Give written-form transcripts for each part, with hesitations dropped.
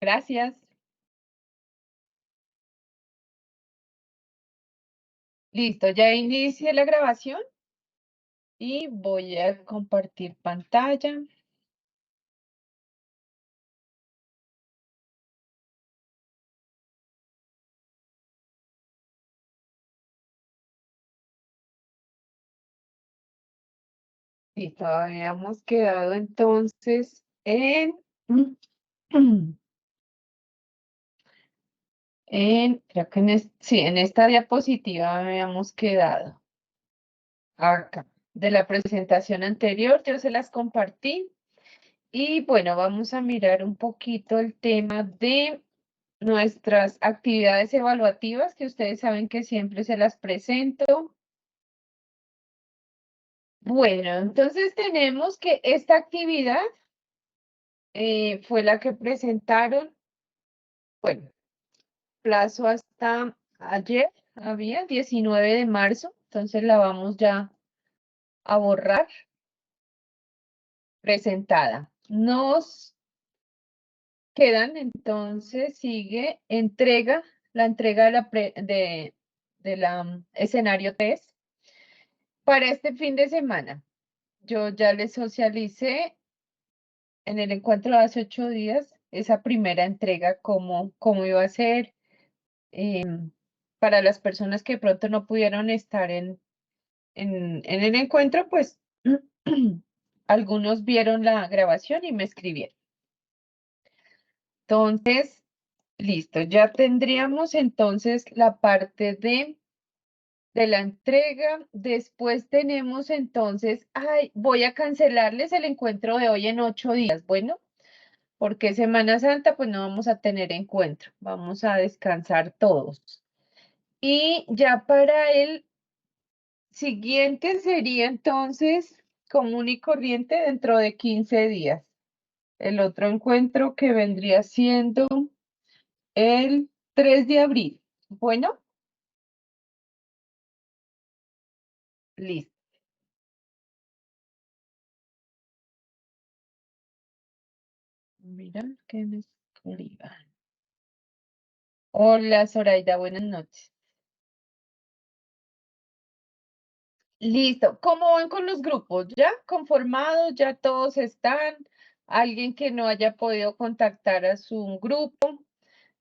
Gracias. Listo, ya inicié la grabación y voy a compartir pantalla. Listo, habíamos quedado entonces en, creo que sí, en esta diapositiva habíamos quedado acá. De la presentación anterior, yo se las compartí. Y bueno, vamos a mirar un poquito el tema de nuestras actividades evaluativas, que ustedes saben que siempre se las presento. Bueno, entonces tenemos que esta actividad fue la que presentaron, bueno, plazo hasta ayer, había 19 de marzo, entonces la vamos ya a borrar, presentada. Nos quedan, entonces sigue la entrega de la escenario test para este fin de semana. Yo ya les socialicé en el encuentro de hace 8 días esa primera entrega, cómo iba a ser. Para las personas que de pronto no pudieron estar en el encuentro, pues algunos vieron la grabación y me escribieron. Entonces, listo, ya tendríamos entonces la parte de la entrega. Después tenemos entonces, voy a cancelarles el encuentro de hoy en 8 días. Bueno, porque Semana Santa, pues no vamos a tener encuentro, vamos a descansar todos. Y ya para el siguiente sería entonces común y corriente dentro de 15 días. El otro encuentro que vendría siendo el 3 de abril. Bueno, listo. Mira que me escriban. Hola, Zoraida, buenas noches. Listo. ¿Cómo van con los grupos? ¿Ya conformados? ¿Ya todos están? ¿Alguien que no haya podido contactar a su grupo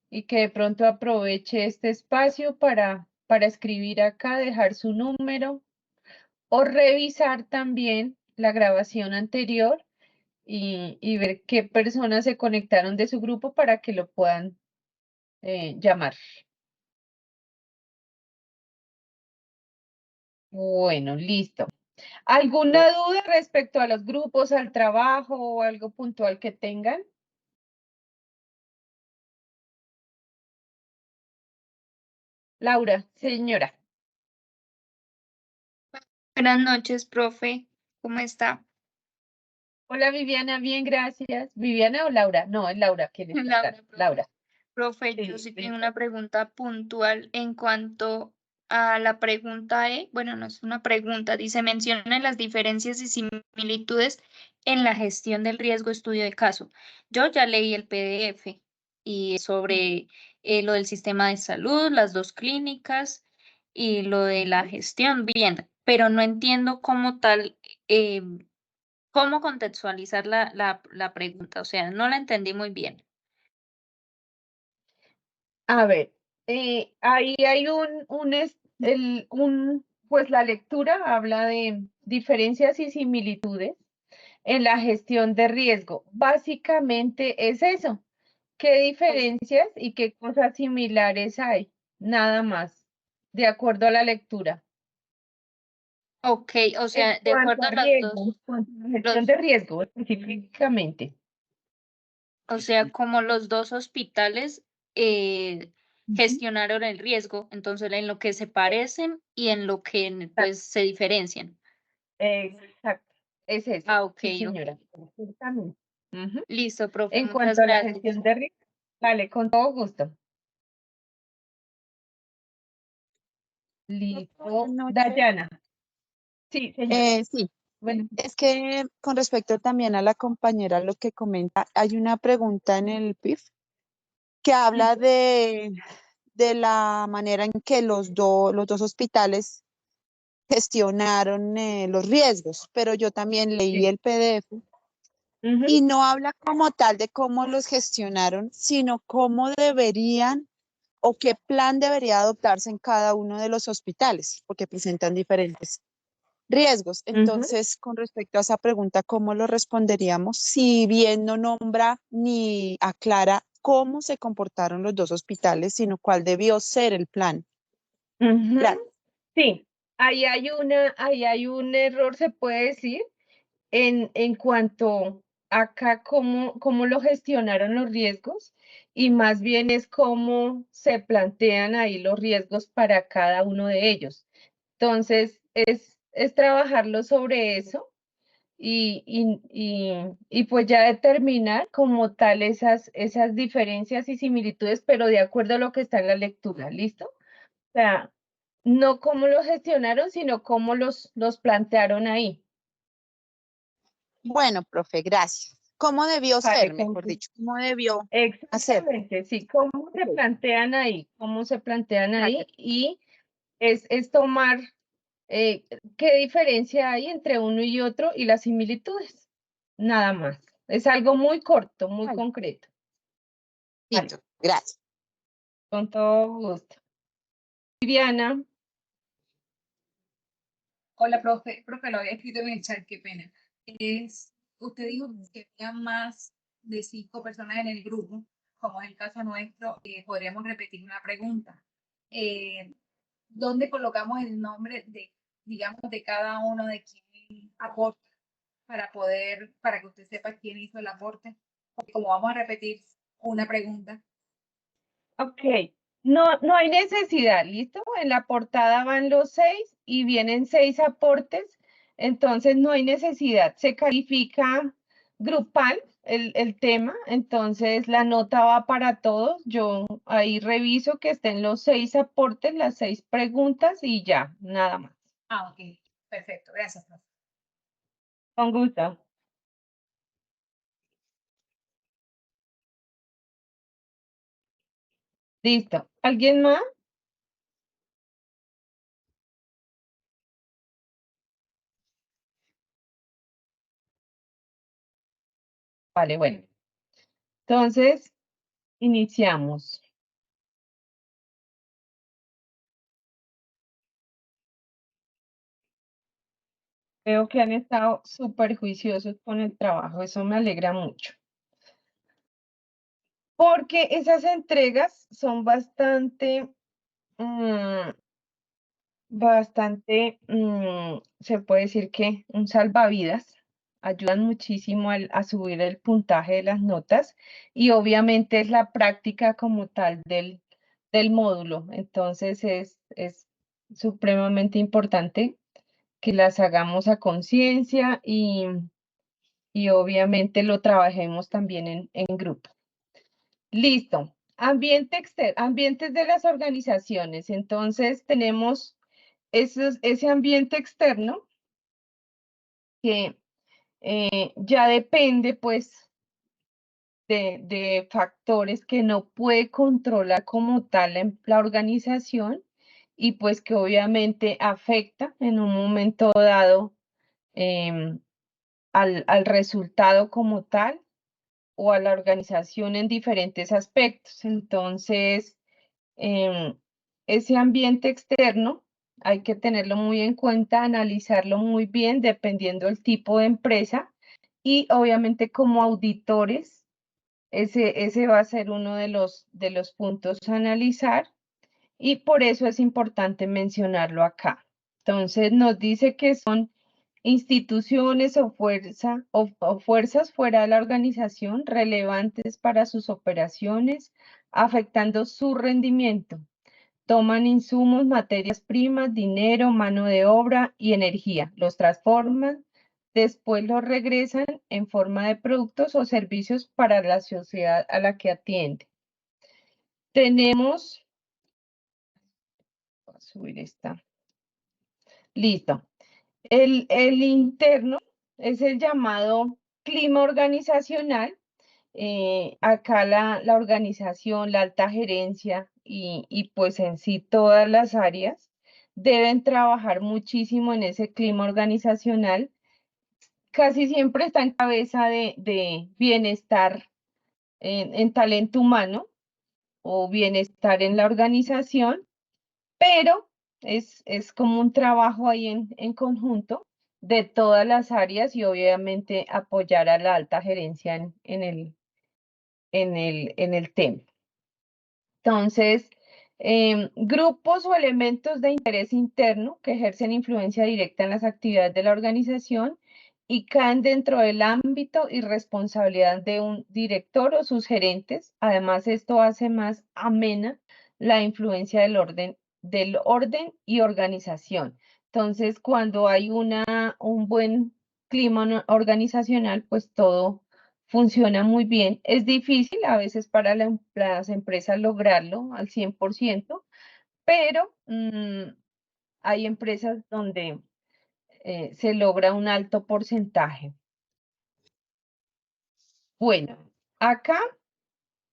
y que de pronto aproveche este espacio para escribir acá, dejar su número o revisar también la grabación anterior y ver qué personas se conectaron de su grupo para que lo puedan llamar? Bueno, listo. ¿Alguna duda respecto a los grupos, al trabajo o algo puntual que tengan? Laura, señora. Buenas noches, profe. ¿Cómo está? Hola, Viviana, bien, gracias. ¿Viviana o Laura? No, es Laura que le está Laura, hablando. profe. Laura. Profe, yo Sí, sí tengo listo. una pregunta puntual en cuanto a la pregunta E. Bueno, no es una pregunta, dice, menciona las diferencias y similitudes en la gestión del riesgo estudio de caso. Yo ya leí el PDF y es sobre lo del sistema de salud, las dos clínicas y lo de la Ujú. gestión, bien, pero no entiendo cómo tal, eh, cómo contextualizar la pregunta, o sea, no la entendí muy bien. A ver, ahí hay pues la lectura habla de diferencias y similitudes en la gestión de riesgo. Básicamente es eso. ¿Qué diferencias y qué cosas similares hay? Nada más, de acuerdo a la lectura. Okey, o En sea, de cuanto acuerdo a a los riesgo, en 2, cuanto a gestión los de riesgo específicamente. o sea, como los 2 hospitales, Ujú. gestionaron el riesgo, entonces, en lo que se parecen y en lo que, pues, se diferencian. Exacto, es eso. Ah, Sí, okey, señora, okey. perfectamente. Ujú. Listo, profe, En muchas cuanto a la gracias. gestión de riesgo, vale, con todo gusto. Buenas Listo, noches. Dayana. Sí, señora. Sí, Bueno, es que con respecto también a la compañera lo que comenta, hay una pregunta en el PIF que habla de la manera en que los dos hospitales gestionaron los riesgos, pero yo también leí Sí. el PDF y no habla como tal de cómo los gestionaron, sino cómo deberían o qué plan debería adoptarse en cada uno de los hospitales, porque presentan diferentes riesgos. Entonces, con respecto a esa pregunta, ¿cómo lo responderíamos? Si bien no nombra ni aclara cómo se comportaron los dos hospitales, sino cuál debió ser el plan. Gracias. Sí, ahí hay un error, se puede decir, en cuanto acá cómo lo gestionaron los riesgos, y más bien es cómo se plantean ahí los riesgos para cada uno de ellos. Entonces, es trabajarlo sobre eso y pues ya determinar como tal esas diferencias y similitudes, pero de acuerdo a lo que está en la lectura, ¿listo? O sea, no cómo los gestionaron, sino cómo los plantearon ahí. Bueno, profe, gracias. ¿Cómo debió ser, Vale, mejor dicho? ¿Cómo debió hacer? exactamente, sí, cómo se Ok, plantean ahí, cómo se plantean ahí, gracias. y es tomar eh, qué diferencia hay entre uno y otro y las similitudes, nada más. Es algo muy corto, muy Vale, concreto. Vale, listo, gracias. con todo gusto. Viviana, Hola, profe. Profe, lo había escrito en el chat, qué pena. Usted dijo que había más de 5 personas en el grupo, como es el caso nuestro, podríamos repetir una pregunta. Eh, ¿Dónde colocamos el nombre de, digamos, de cada uno de quien aporta para que usted sepa quién hizo el aporte? Porque como vamos a repetir una pregunta. ok, no hay necesidad, ¿listo? En la portada van los 6 y vienen 6 aportes, entonces no hay necesidad. Se califica grupal el tema, entonces la nota va para todos. Yo ahí reviso que estén los 6 aportes, las 6 preguntas y ya, nada más. Ah, ok. Perfecto. Gracias, profe. Con gusto. Listo. ¿Alguien más? Vale, bueno. Entonces, iniciamos. Veo que han estado súper juiciosos con el trabajo, eso me alegra mucho. Porque esas entregas son se puede decir que un salvavidas, ayudan muchísimo a subir el puntaje de las notas y obviamente es la práctica como tal del módulo. Entonces es supremamente importante que las hagamos a conciencia y obviamente lo trabajemos también en grupo. Listo. Ambientes de las organizaciones. Entonces tenemos ese ambiente externo que ya depende pues de factores que no puede controlar como tal la organización y pues que obviamente afecta en un momento dado em, al resultado como tal o a la organización en diferentes aspectos. Entonces, em, ese ambiente externo hay que tenerlo muy en cuenta, analizarlo muy bien dependiendo del tipo de empresa y obviamente como auditores, ese va a ser uno de los puntos a analizar y por eso es importante mencionarlo acá. Entonces nos dice que son instituciones o fuerzas fuera de la organización relevantes para sus operaciones, afectando su rendimiento. Toman insumos, materias primas, dinero, mano de obra y energía, los transforman, después los regresan en forma de productos o servicios para la sociedad a la que atiende. Tenemos, voy a subir esta, listo. El interno es el llamado clima organizacional acá la organización, la alta gerencia y pues en sí todas las áreas deben trabajar muchísimo en ese clima organizacional. Casi siempre está en cabeza de bienestar en talento humano o bienestar en la organización, pero es como un trabajo ahí en conjunto de todas las áreas y obviamente apoyar a la alta gerencia en el tema. Entonces, grupos o elementos de interés interno que ejercen influencia directa en las actividades de la organización y caen dentro del ámbito y responsabilidad de un director o sus gerentes. Además, esto hace más amena la influencia del orden y organización. Entonces, cuando hay un buen clima organizacional, pues todo funciona muy bien. Es difícil a veces para las empresas lograrlo al 100%, pero hay empresas donde se logra un alto porcentaje. Bueno, acá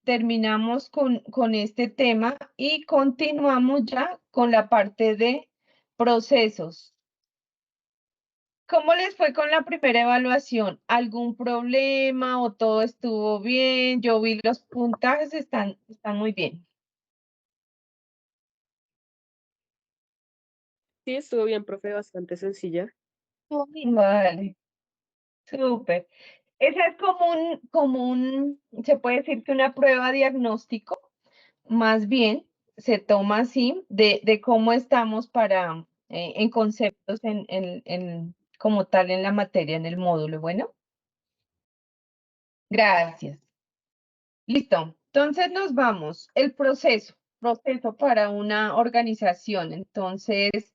terminamos con este tema y continuamos ya con la parte de procesos. ¿Cómo les fue con la primera evaluación? ¿Algún problema o todo estuvo bien? Yo vi los puntajes, están muy bien. Sí, estuvo bien, profe, bastante sencilla. Vale, súper. Esa es se puede decir que una prueba diagnóstico, más bien se toma así de cómo estamos en conceptos como tal en la materia, en el módulo. Bueno, gracias. Listo. Entonces nos vamos. El proceso para una organización. Entonces,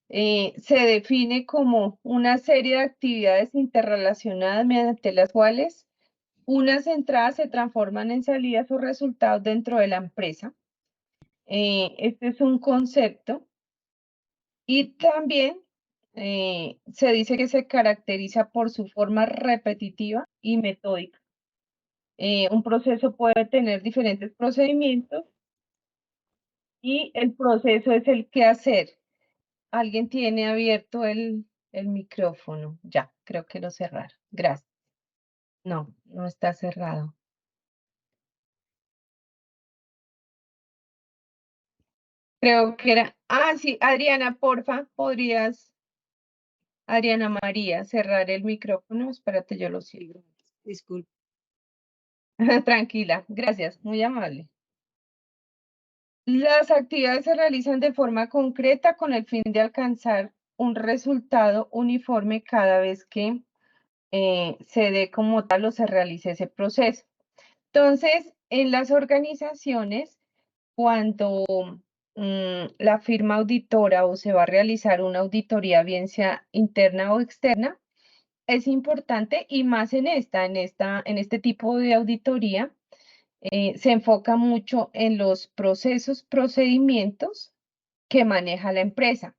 se define como una serie de actividades interrelacionadas mediante las cuales unas entradas se transforman en salidas o resultados dentro de la empresa. Este es un concepto y también se dice que se caracteriza por su forma repetitiva y metódica. Un proceso puede tener diferentes procedimientos y el proceso es el qué hacer. Alguien tiene abierto el micrófono. Ya, creo que lo cerraron. Gracias. No, no está cerrado. Creo que era. Ah, sí, Adriana, porfa, Adriana María, cerrar el micrófono. Espérate, yo lo sigo. Disculpe. Tranquila, gracias, muy amable. Las actividades se realizan de forma concreta con el fin de alcanzar un resultado uniforme cada vez que se dé como tal o se realice ese proceso. Entonces, en las organizaciones, cuando la firma auditora o se va a realizar una auditoría, bien sea interna o externa, es importante y más en este tipo de auditoría, se enfoca mucho en los procedimientos que maneja la empresa.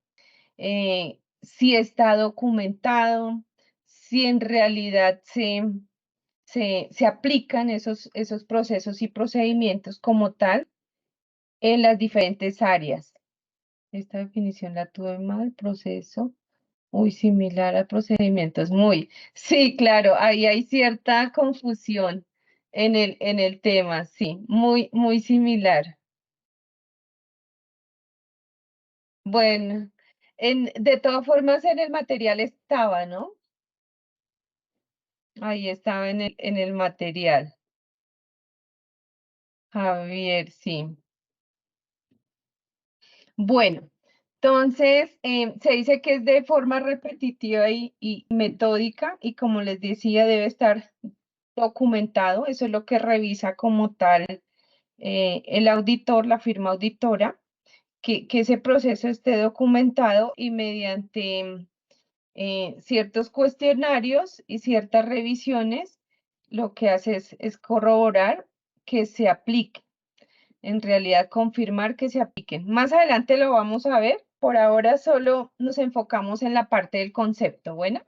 Si está documentado, si en realidad se aplican esos procesos y procedimientos como tal en las diferentes áreas. Esta definición la tuve mal, proceso, muy similar a procedimientos, sí, claro, ahí hay cierta confusión en el tema, sí, muy similar. Bueno, de todas formas en el material estaba, ¿no? Ahí estaba en el material. Javier, sí. Bueno, entonces se dice que es de forma repetitiva y metódica y como les decía, debe estar documentado. Eso es lo que revisa como tal el auditor, la firma auditora, que ese proceso esté documentado y mediante ciertos cuestionarios y ciertas revisiones, lo que hace es corroborar que se aplique, en realidad confirmar que se apliquen. Más adelante lo vamos a ver, por ahora solo nos enfocamos en la parte del concepto. Bueno,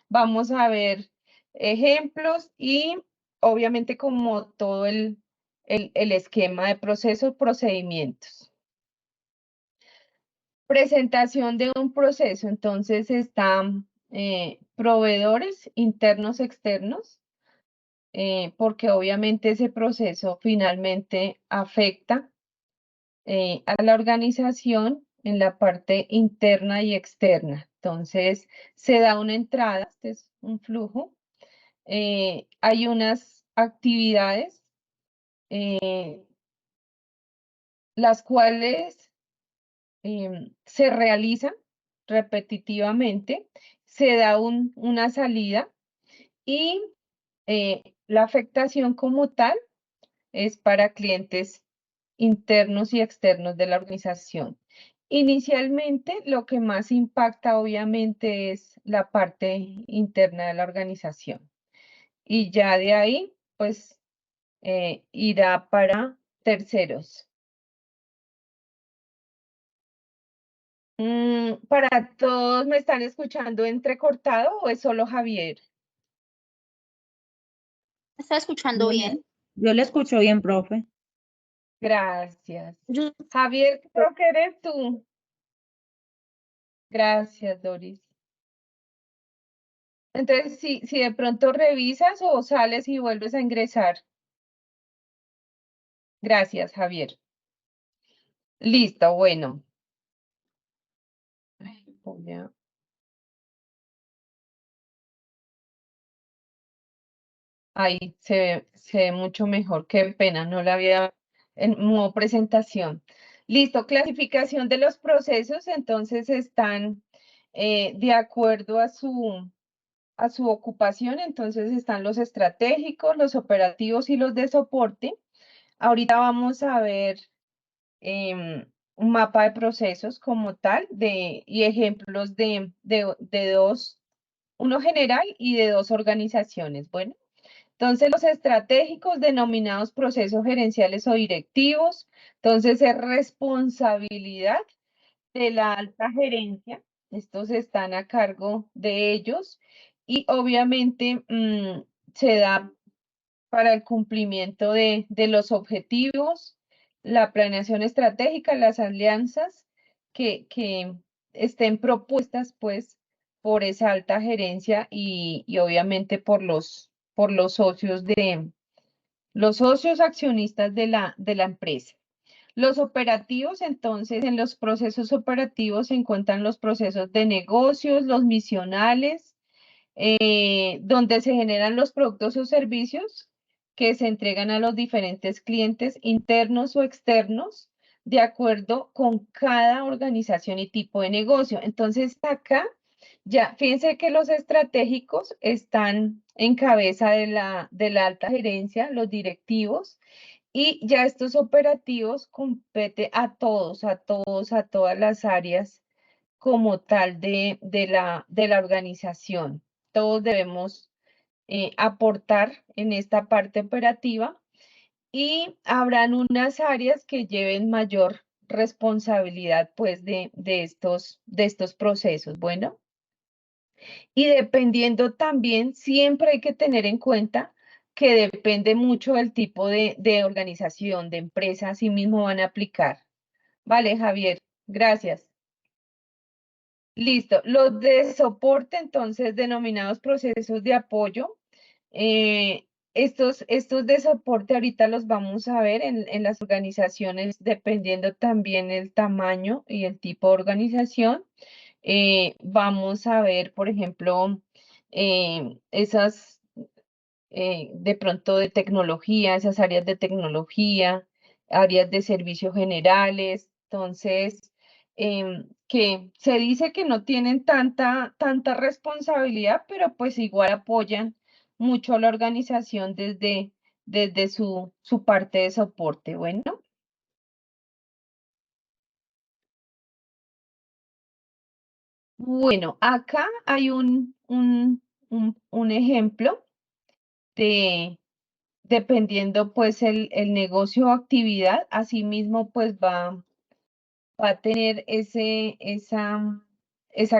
vamos a ver ejemplos y obviamente como todo el esquema de procesos, procedimientos. Presentación de un proceso, entonces están proveedores internos, externos, porque obviamente ese proceso finalmente afecta a la organización en la parte interna y externa. Entonces, se da una entrada, este es un flujo, hay unas actividades, las cuales se realizan repetitivamente, se da una salida y la afectación como tal es para clientes internos y externos de la organización. Inicialmente, lo que más impacta obviamente es la parte interna de la organización. Y ya de ahí, pues, irá para terceros. ¿Para todos me están escuchando entrecortado o es solo Javier? ¿Está escuchando bien? Yo le escucho bien, profe. Gracias. Yo- Javier, creo que eres tú. Gracias, Doris. Entonces, si de pronto revisas o sales y vuelves a ingresar. Gracias, Javier. Listo, bueno. Ay, ahí se ve mucho mejor. Qué pena, no la había en modo presentación. Listo, clasificación de los procesos, entonces están de acuerdo a su ocupación, entonces están los estratégicos, los operativos y los de soporte. Ahorita vamos a ver un mapa de procesos como tal y ejemplos de dos, uno general y de dos organizaciones. Bueno, entonces los estratégicos denominados procesos gerenciales o directivos, entonces es responsabilidad de la alta gerencia, estos están a cargo de ellos y obviamente se da para el cumplimiento de los objetivos, la planeación estratégica, las alianzas que estén propuestas pues por esa alta gerencia y obviamente por los socios los socios accionistas de la empresa. Los operativos, entonces, en los procesos operativos se encuentran los procesos de negocios, los misionales, donde se generan los productos o servicios que se entregan a los diferentes clientes internos o externos de acuerdo con cada organización y tipo de negocio. Entonces, acá ya, fíjense que los estratégicos están en cabeza de la alta gerencia, los directivos, y ya estos operativos compete a todas las áreas como tal de la organización. Todos debemos aportar en esta parte operativa y habrán unas áreas que lleven mayor responsabilidad pues de estos procesos. Bueno, y dependiendo también, siempre hay que tener en cuenta que depende mucho del tipo de organización, de empresa, así mismo van a aplicar. Vale, Javier, gracias. Listo. Los de soporte, entonces, denominados procesos de apoyo. Estos de soporte ahorita los vamos a ver en las organizaciones, dependiendo también el tamaño y el tipo de organización. Vamos a ver, por ejemplo, esas de pronto de tecnología, esas áreas de tecnología, áreas de servicios generales. Entonces, que se dice que no tienen tanta responsabilidad, pero pues igual apoyan mucho a la organización desde su parte de soporte. Bueno. Bueno, acá hay un ejemplo de, dependiendo pues el negocio o actividad, asimismo pues va a tener esa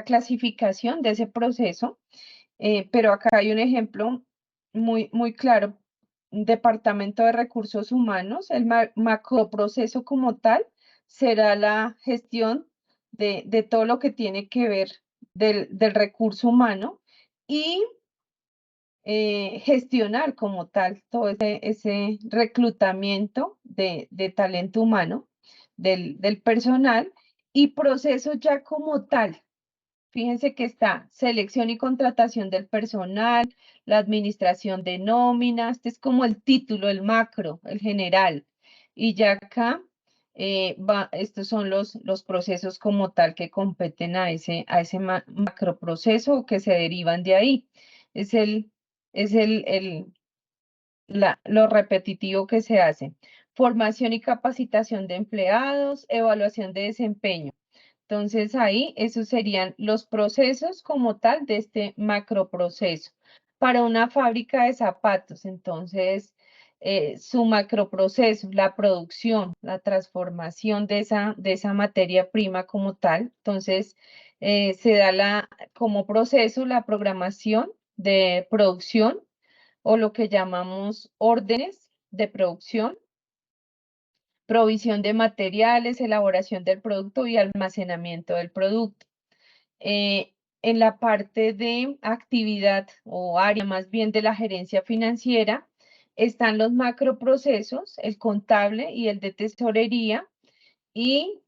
clasificación de ese proceso, pero acá hay un ejemplo muy claro Departamento de Recursos Humanos, el macroproceso como tal será la gestión de todo lo que tiene que ver del recurso humano y gestionar como tal todo ese reclutamiento de talento humano del personal y procesos ya como tal. Fíjense que está selección y contratación del personal, la administración de nóminas, este es como el título, el macro, el general. Y ya acá, estos son los procesos como tal que competen a ese macro proceso o que se derivan de ahí. Es lo repetitivo que se hace. Formación y capacitación de empleados, evaluación de desempeño. Entonces ahí esos serían los procesos como tal de este macroproceso. Para una fábrica de zapatos, entonces su macroproceso, la producción, la transformación de esa materia prima como tal. Entonces se da como proceso la programación de producción o lo que llamamos órdenes de producción, provisión de materiales, elaboración del producto y almacenamiento del producto. En la parte de actividad o área más bien de la gerencia financiera, están los macroprocesos, el contable y el de tesorería. Y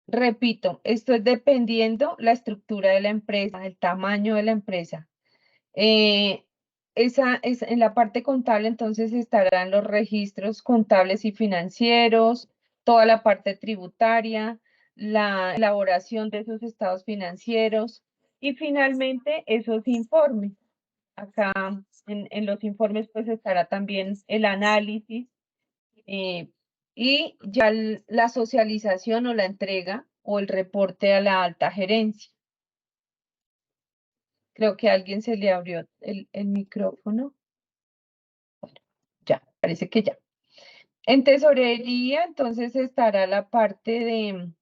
repito, esto es dependiendo la estructura de la empresa, el tamaño de la empresa. En la parte contable, entonces estarán los registros contables y financieros, toda la parte tributaria, la elaboración de esos estados financieros y finalmente esos informes. Acá en los informes pues estará también el análisis y ya la socialización o la entrega o el reporte a la alta gerencia. Creo que a alguien se le abrió el micrófono. Bueno, ya, parece que ya. En tesorería, entonces estará la parte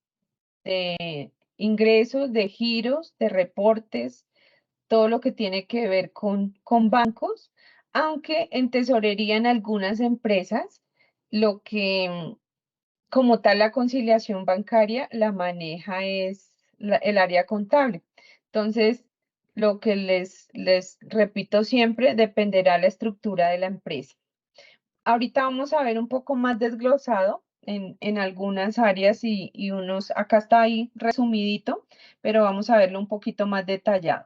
de ingresos, de giros, de reportes, todo lo que tiene que ver con bancos, aunque en tesorería en algunas empresas, lo que como tal la conciliación bancaria la maneja es el área contable. Entonces, lo que les repito siempre, dependerá la estructura de la empresa. Ahorita vamos a ver un poco más desglosado en algunas áreas y unos, acá está ahí resumidito, pero vamos a verlo un poquito más detallado.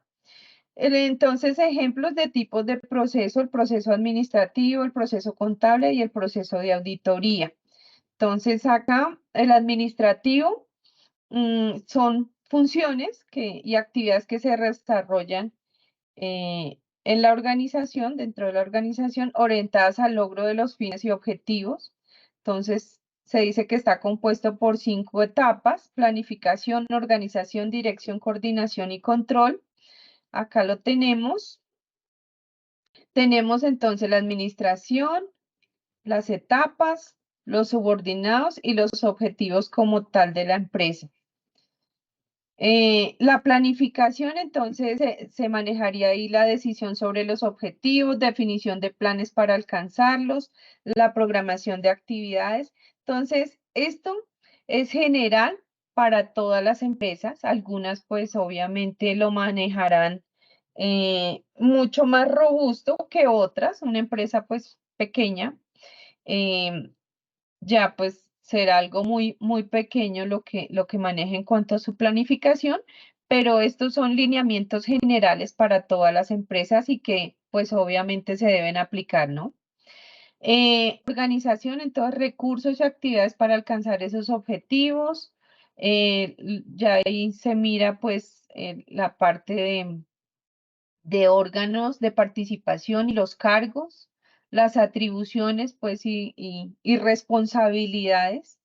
Entonces, ejemplos de tipos de proceso, el proceso administrativo, el proceso contable y el proceso de auditoría. Entonces, acá el administrativo son funciones y actividades que se desarrollan en la organización, dentro de la organización, orientadas al logro de los fines y objetivos. Entonces, se dice que está compuesto por 5 etapas: planificación, organización, dirección, coordinación y control. Acá lo tenemos. Tenemos entonces la administración, las etapas, los subordinados y los objetivos como tal de la empresa. La planificación, entonces, se manejaría ahí la decisión sobre los objetivos, definición de planes para alcanzarlos, la programación de actividades. Entonces, esto es general para todas las empresas. Algunas, pues, obviamente lo manejarán mucho más robusto que otras. Una empresa, pues, pequeña, ya pues será algo muy, muy pequeño lo que maneje en cuanto a su planificación, pero estos son lineamientos generales para todas las empresas y que pues obviamente se deben aplicar, ¿no? Organización, entonces recursos y actividades para alcanzar esos objetivos. Ya ahí se mira pues la parte de órganos de participación y los cargos, las atribuciones pues y responsabilidades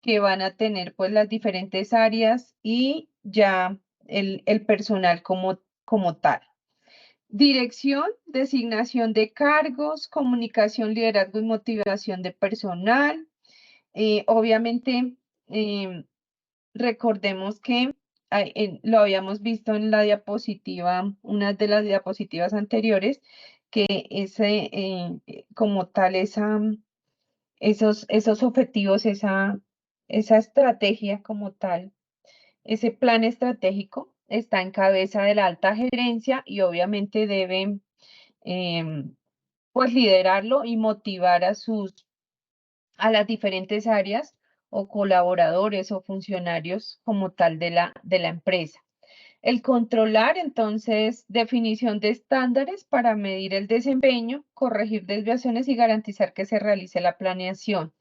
que van a tener pues las diferentes áreas y ya el personal como tal. Dirección, designación de cargos, comunicación, liderazgo y motivación de personal. Obviamente, recordemos que lo habíamos visto en la diapositiva, una de las diapositivas anteriores, que como tal, esos objetivos, esa estrategia como tal, ese plan estratégico está en cabeza de la alta gerencia y obviamente deben pues liderarlo y motivar a las diferentes áreas o colaboradores o funcionarios como tal de la empresa. El controlar, entonces, definición de estándares para medir el desempeño, corregir desviaciones y garantizar que se realice la planeación.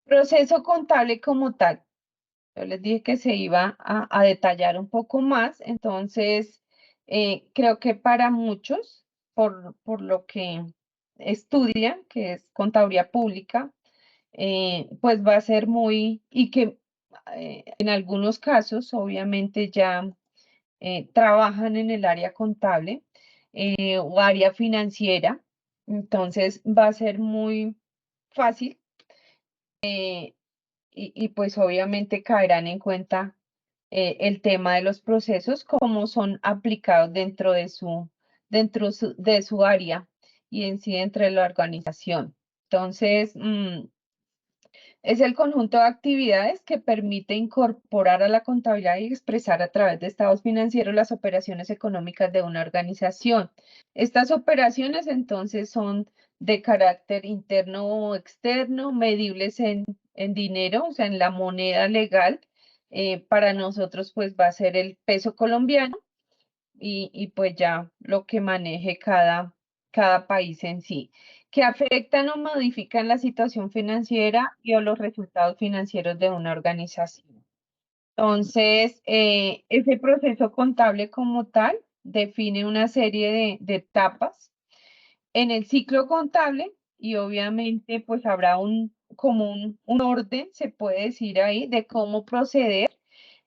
Proceso contable como tal. Yo les dije que se iba a detallar un poco más, entonces creo que para muchos, por lo que estudian, que es contaduría pública, pues va a ser y que en algunos casos obviamente ya trabajan en el área contable o área financiera, entonces va a ser muy fácil y pues obviamente caerán en cuenta el tema de los procesos, cómo son aplicados de su área y en sí dentro de la organización. Entonces, es el conjunto de actividades que permite incorporar a la contabilidad y expresar a través de estados financieros las operaciones económicas de una organización. Estas operaciones entonces son de carácter interno o externo, medibles en dinero, o sea, en la moneda legal. Para nosotros pues va a ser el peso colombiano y pues ya lo que maneje cada país en sí, que afectan o modifican la situación financiera y o los resultados financieros de una organización. Entonces, ese proceso contable como tal define una serie de etapas en el ciclo contable y obviamente pues habrá como un orden, se puede decir ahí, de cómo proceder,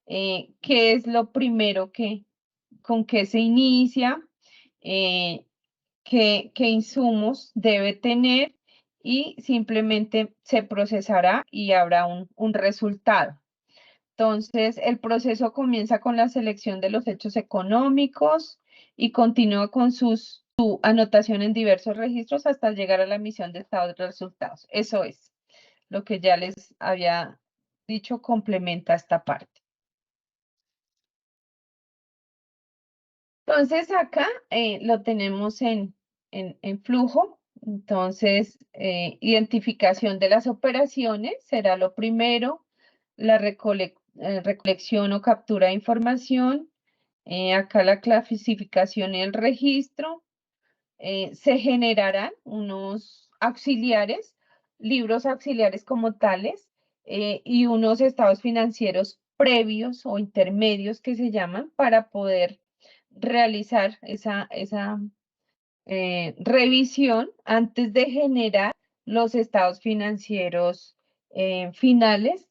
qué es lo primero con qué se inicia, qué insumos debe tener y simplemente se procesará y habrá un resultado. Entonces, el proceso comienza con la selección de los hechos económicos y continúa con su anotación en diversos registros hasta llegar a la emisión de estados de resultados. Eso es lo que ya les había dicho, complementa esta parte. Entonces acá lo tenemos en flujo. Entonces, identificación de las operaciones será lo primero, la recolección o captura de información, acá la clasificación y el registro, se generarán unos auxiliares, libros auxiliares como tales, y unos estados financieros previos o intermedios que se llaman para poder realizar esa revisión antes de generar los estados financieros finales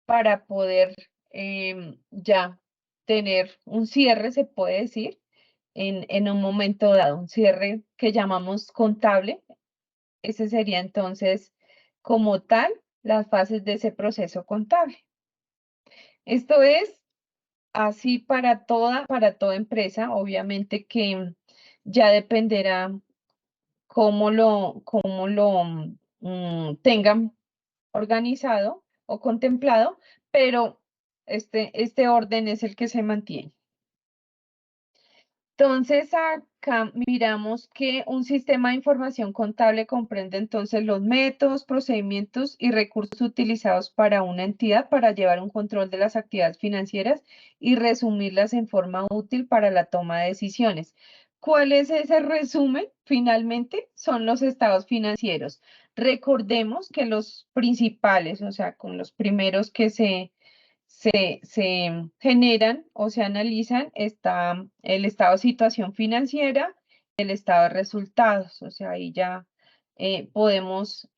para poder ya tener un cierre, se puede decir, en un momento dado, un cierre que llamamos contable. Ese sería entonces como tal las fases de ese proceso contable. Esto es así para toda empresa, obviamente que ya dependerá cómo lo tengan organizado o contemplado, pero este orden es el que se mantiene. Entonces, acá miramos que un sistema de información contable comprende entonces los métodos, procedimientos y recursos utilizados para una entidad para llevar un control de las actividades financieras y resumirlas en forma útil para la toma de decisiones. ¿Cuál es ese resumen? Finalmente, son los estados financieros. Recordemos que los principales, o sea, con los primeros que se generan o se analizan está el estado de situación financiera, el estado de resultados, o sea, ahí ya podemos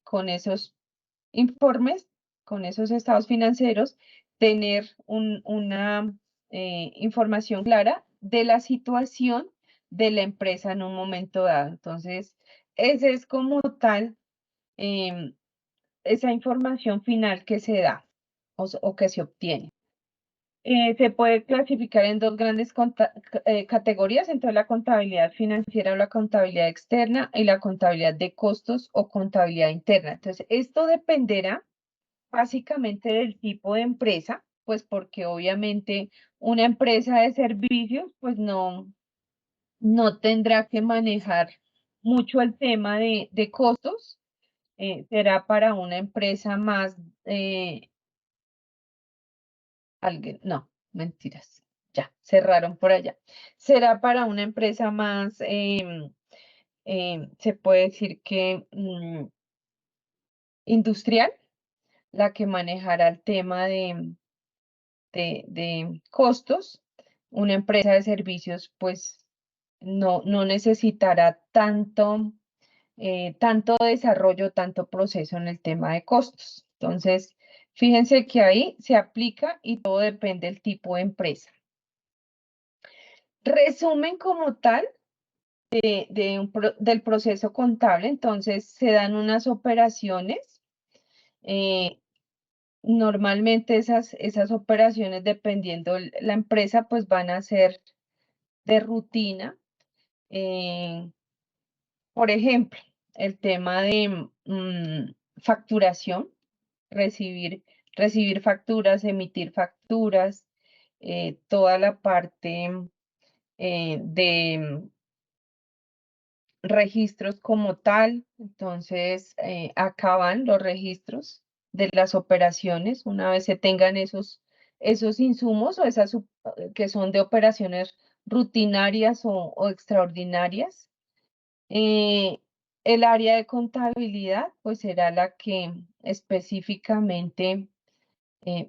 con esos informes, con esos estados financieros, tener una información clara de la situación de la empresa en un momento dado. Entonces, ese es como tal esa información final que se da o que se obtiene. Se puede clasificar en dos grandes categorías, entonces la contabilidad financiera o la contabilidad externa y la contabilidad de costos o contabilidad interna. Entonces, esto dependerá básicamente del tipo de empresa, pues porque obviamente una empresa de servicios, pues no tendrá que manejar mucho el tema de costos. Será para una empresa más, no, mentiras, ya, cerraron por allá. Será para una empresa más, se puede decir que industrial, la que manejará el tema de costos. Una empresa de servicios, pues, no necesitará tanto desarrollo, tanto proceso en el tema de costos. Entonces, fíjense que ahí se aplica y todo depende del tipo de empresa. Resumen como tal del proceso contable, entonces se dan unas operaciones. Normalmente esas operaciones, dependiendo la empresa, pues van a ser de rutina. Por ejemplo, el tema de facturación, recibir facturas, emitir facturas, toda la parte de registros como tal. Entonces, acaban los registros de las operaciones una vez se tengan esos insumos o que son de operaciones rutinarias o extraordinarias. El área de contabilidad, pues será la que específicamente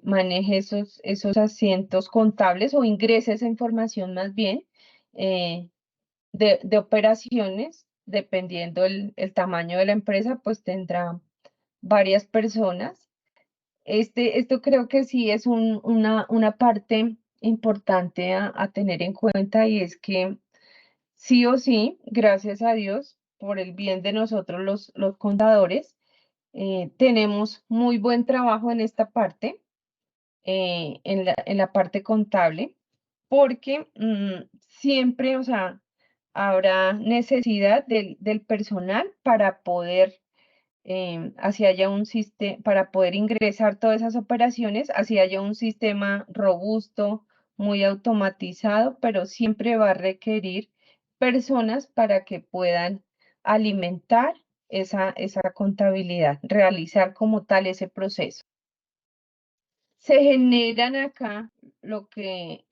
maneje esos asientos contables o ingrese esa información más bien de operaciones, dependiendo el tamaño de la empresa, pues tendrá varias personas. Esto creo que sí es una parte importante a tener en cuenta, y es que sí o sí, gracias a Dios, por el bien de nosotros los contadores, tenemos muy buen trabajo en esta parte, en la parte contable, porque siempre, o sea, habrá necesidad del personal para poder, hacia haya un sistema, para poder ingresar todas esas operaciones, hacia haya un sistema robusto, muy automatizado, pero siempre va a requerir personas para que puedan alimentar esa contabilidad, realizar como tal ese proceso. Se generan acá lo que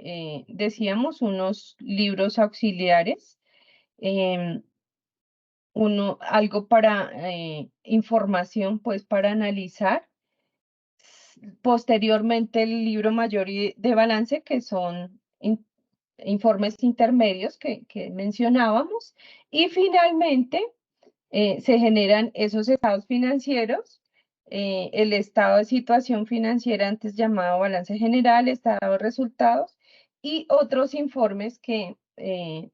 decíamos, unos libros auxiliares, algo para información, pues para analizar. Posteriormente el libro mayor de balance, que son informes intermedios que mencionábamos. Y finalmente se generan esos estados financieros, el estado de situación financiera, antes llamado balance general, estado de resultados, y otros informes que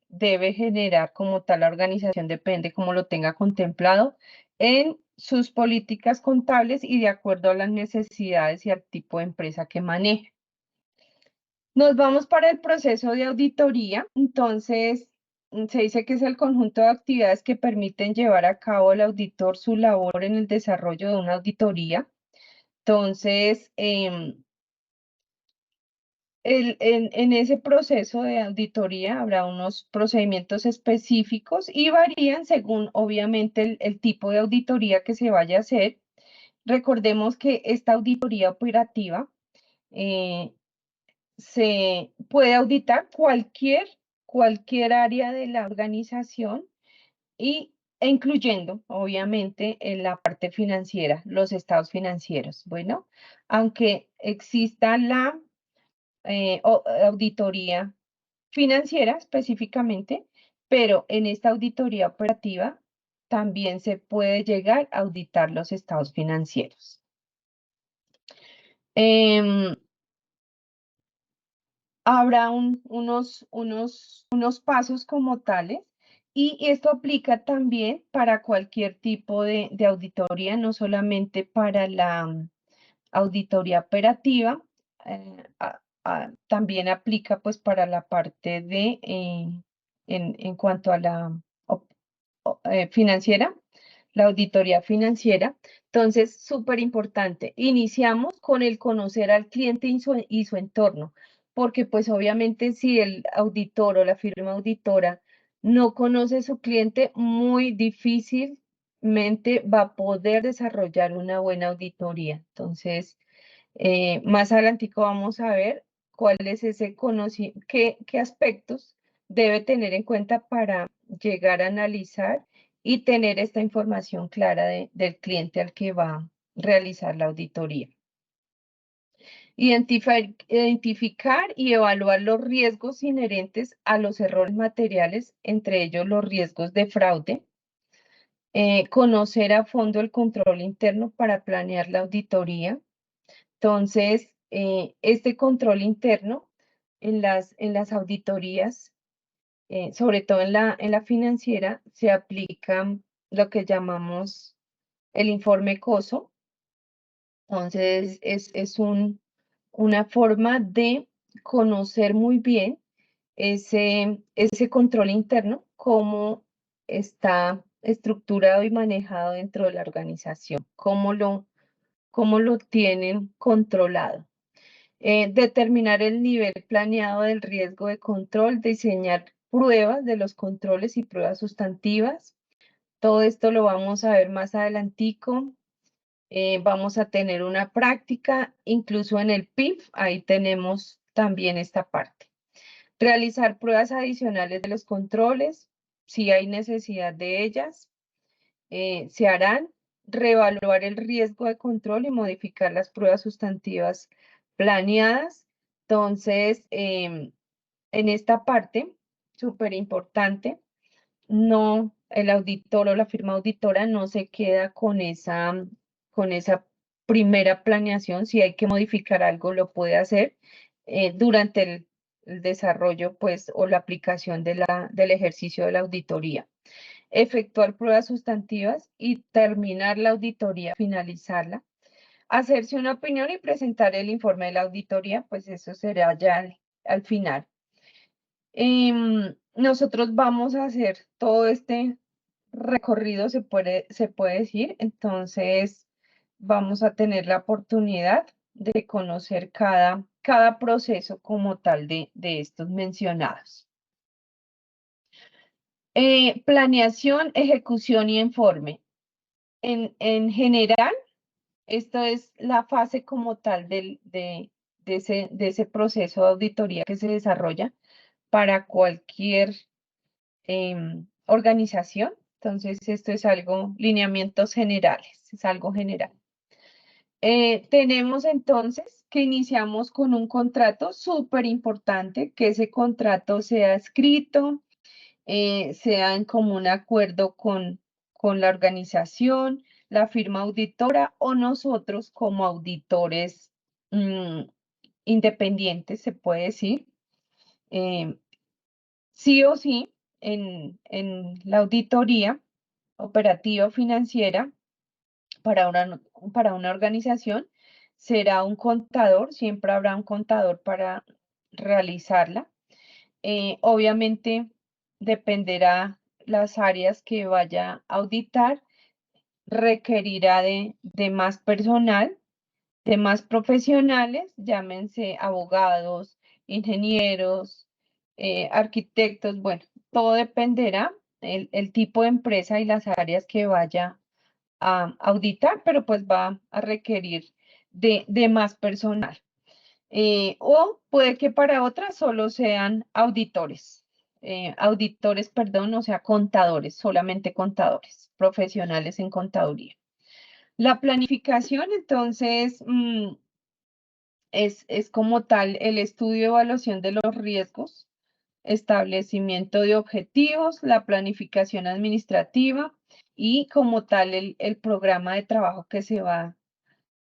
debe generar como tal la organización, depende cómo lo tenga contemplado en sus políticas contables y de acuerdo a las necesidades y al tipo de empresa que maneje. Nos vamos para el proceso de auditoría. Entonces, se dice que es el conjunto de actividades que permiten llevar a cabo el auditor su labor en el desarrollo de una auditoría. Entonces, en ese proceso de auditoría habrá unos procedimientos específicos y varían según, obviamente, el tipo de auditoría que se vaya a hacer. Recordemos que esta auditoría operativa se puede auditar cualquier área de la organización e incluyendo, obviamente, en la parte financiera, los estados financieros. Bueno, aunque exista la auditoría financiera específicamente, pero en esta auditoría operativa también se puede llegar a auditar los estados financieros. Habrá unos pasos como tales, y esto aplica también para cualquier tipo de auditoría, no solamente para la auditoría operativa. también aplica pues para la parte de, en cuanto a la financiera, la auditoría financiera. Entonces, súper importante. Iniciamos con el conocer al cliente y su entorno, porque pues obviamente si el auditor o la firma auditora no conoce a su cliente, muy difícilmente va a poder desarrollar una buena auditoría. Entonces, más adelantico vamos a ver cuál es ese conocimiento, qué aspectos debe tener en cuenta para llegar a analizar y tener esta información clara del cliente al que va a realizar la auditoría. Identificar y evaluar los riesgos inherentes a los errores materiales, entre ellos los riesgos de fraude. Conocer a fondo el control interno para planear la auditoría. Entonces, este control interno en las auditorías, sobre todo en la financiera, se aplica lo que llamamos el informe COSO. Entonces, es una forma de conocer muy bien ese control interno, cómo está estructurado y manejado dentro de la organización, cómo lo tienen controlado. Determinar el nivel planeado del riesgo de control, diseñar pruebas de los controles y pruebas sustantivas. Todo esto lo vamos a ver más adelantico. Vamos a tener una práctica, incluso en el PIF, ahí tenemos también esta parte. Realizar pruebas adicionales de los controles, si hay necesidad de ellas, se harán. Reevaluar el riesgo de control y modificar las pruebas sustantivas planeadas. Entonces, en esta parte, súper importante, no, el auditor o la firma auditora no se queda con esa primera planeación. Si hay que modificar algo, lo puede hacer durante el desarrollo, pues, o la aplicación del ejercicio de la auditoría. Efectuar pruebas sustantivas y terminar la auditoría, finalizarla. Hacerse una opinión y presentar el informe de la auditoría, pues eso será ya al final. Nosotros vamos a hacer todo este recorrido, se puede decir. Entonces, vamos a tener la oportunidad de conocer cada proceso como tal de estos mencionados. Planeación, ejecución y informe. En general, esto es la fase como tal de ese proceso de auditoría que se desarrolla para cualquier organización. Entonces, esto es algo, lineamientos generales, es algo general. Tenemos entonces que iniciamos con un contrato súper importante, que ese contrato sea escrito, sea en común acuerdo con la organización, la firma auditora o nosotros como auditores independientes, se puede decir. Sí o sí, en la auditoría operativa financiera para una organización será un contador, siempre habrá un contador para realizarla. Obviamente dependerá las áreas que vaya a auditar, requerirá de más personal, de más profesionales, llámense abogados, ingenieros, arquitectos, bueno, todo dependerá el tipo de empresa y las áreas que vaya a auditar, pero pues va a requerir de más personal. O puede que para otras solo sean auditores, perdón, o sea, contadores, solamente contadores, profesionales en contaduría. La planificación, entonces, es como tal el estudio y evaluación de los riesgos, establecimiento de objetivos, la planificación administrativa y como tal el programa de trabajo que se va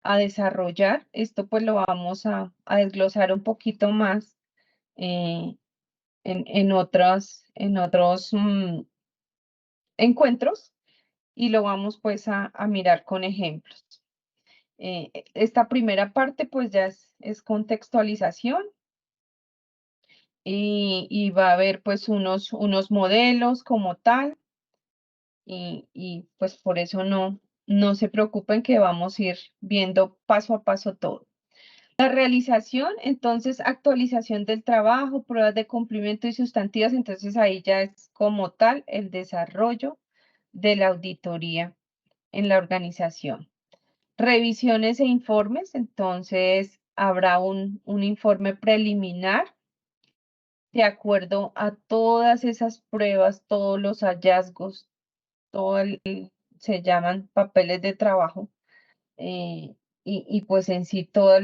a desarrollar. Esto pues lo vamos a desglosar un poquito más en otros encuentros y lo vamos pues a mirar con ejemplos. Esta primera parte pues ya es contextualización, y va a haber pues unos modelos como tal, y pues por eso no se preocupen que vamos a ir viendo paso a paso todo. La realización, entonces, actualización del trabajo, pruebas de cumplimiento y sustantivas, entonces ahí ya es como tal el desarrollo de la auditoría en la organización. Revisiones e informes, entonces habrá un informe preliminar de acuerdo a todas esas pruebas, todos los hallazgos, se llaman papeles de trabajo, y pues en sí todos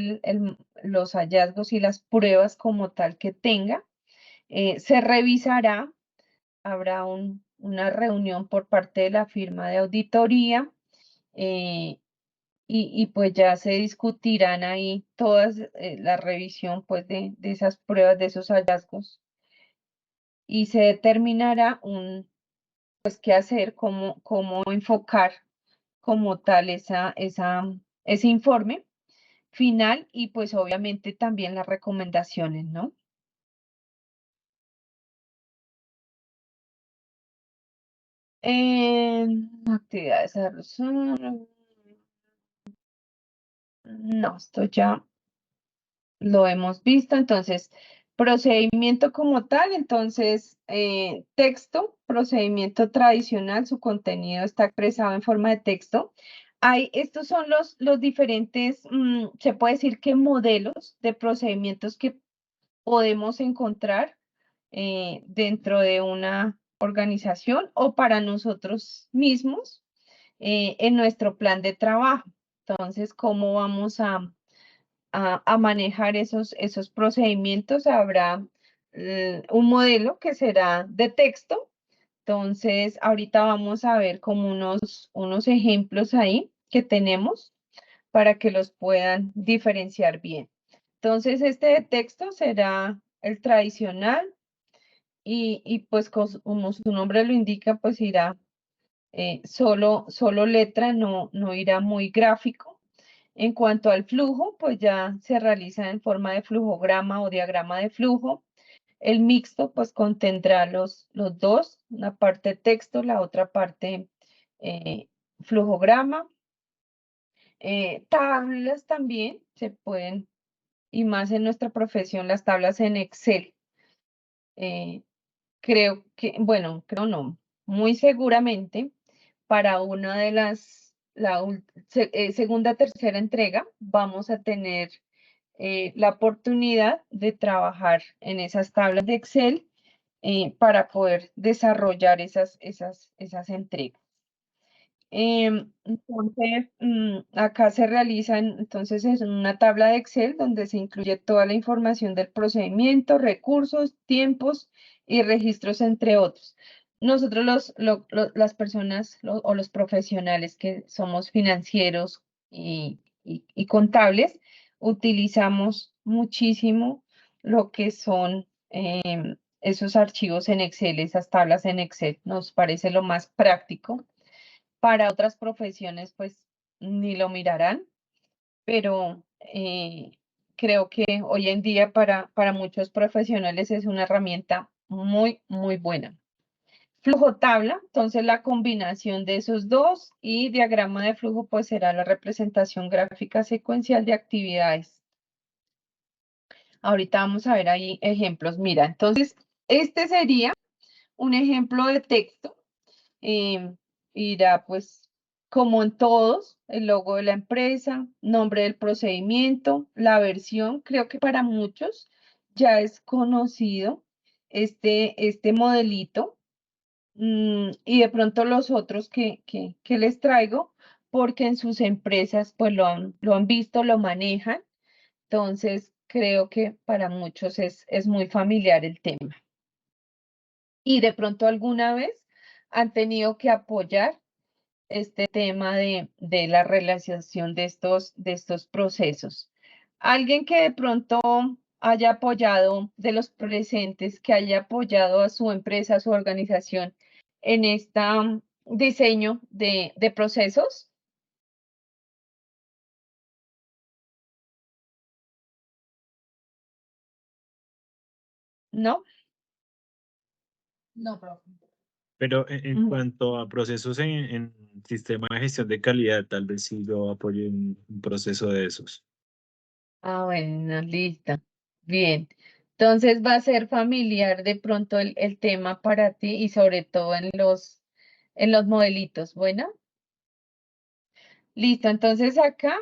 los hallazgos y las pruebas como tal que tenga, se revisará, habrá una reunión por parte de la firma de auditoría, y pues ya se discutirán ahí todas, la revisión pues de esas pruebas, de esos hallazgos, y se determinará pues qué hacer, cómo enfocar como tal ese informe final, y pues obviamente también las recomendaciones, ¿no? Actividades a resolver. No, esto ya lo hemos visto. Entonces, procedimiento como tal, entonces, texto, procedimiento tradicional, su contenido está expresado en forma de texto. Estos son los diferentes, se puede decir que modelos de procedimientos que podemos encontrar dentro de una organización o para nosotros mismos, en nuestro plan de trabajo. Entonces, ¿cómo vamos a manejar esos procedimientos? Habrá un modelo que será de texto. Entonces, ahorita vamos a ver como unos ejemplos ahí que tenemos para que los puedan diferenciar bien. Entonces, este de texto será el tradicional, y pues como su nombre lo indica, pues irá solo letra, no irá muy gráfico. En cuanto al flujo, pues ya se realiza en forma de flujograma o diagrama de flujo. El mixto pues contendrá los dos, una parte texto, la otra parte flujograma. Tablas también se pueden, y más en nuestra profesión, las tablas en Excel. Creo que, bueno, creo no, muy seguramente para una de la segunda, tercera entrega vamos a tener la oportunidad de trabajar en esas tablas de Excel, para poder desarrollar esas entregas. Entonces, acá se realizan, entonces es una tabla de Excel donde se incluye toda la información del procedimiento, recursos, tiempos y registros, entre otros. Nosotros las personas o los profesionales que somos financieros y contables, utilizamos muchísimo lo que son esos archivos en Excel, esas tablas en Excel. Nos parece lo más práctico. Para otras profesiones, pues ni lo mirarán, pero creo que hoy en día para muchos profesionales es una herramienta muy, muy buena. Flujo tabla, entonces la combinación de esos dos, y diagrama de flujo pues será la representación gráfica secuencial de actividades. Ahorita vamos a ver ahí ejemplos. Mira, entonces este sería un ejemplo de texto. Irá pues como en todos, el logo de la empresa, nombre del procedimiento, la versión. Creo que para muchos ya es conocido este modelito, y de pronto los otros que les traigo, porque en sus empresas pues lo han visto, lo manejan. Entonces creo que para muchos es muy familiar el tema. Y de pronto alguna vez han tenido que apoyar este tema de la realización de estos procesos. Alguien que de pronto haya apoyado, de los presentes, que haya apoyado a su empresa, a su organización en este diseño de procesos. ¿no? No, profe. Pero en Ujú. cuanto a procesos en sistema de gestión de calidad, tal vez sí yo apoyo un proceso de esos. Ah, bueno, listo. Bien. Entonces va a ser familiar de pronto el tema para ti y sobre todo en los modelitos. Bueno, listo. Entonces acá,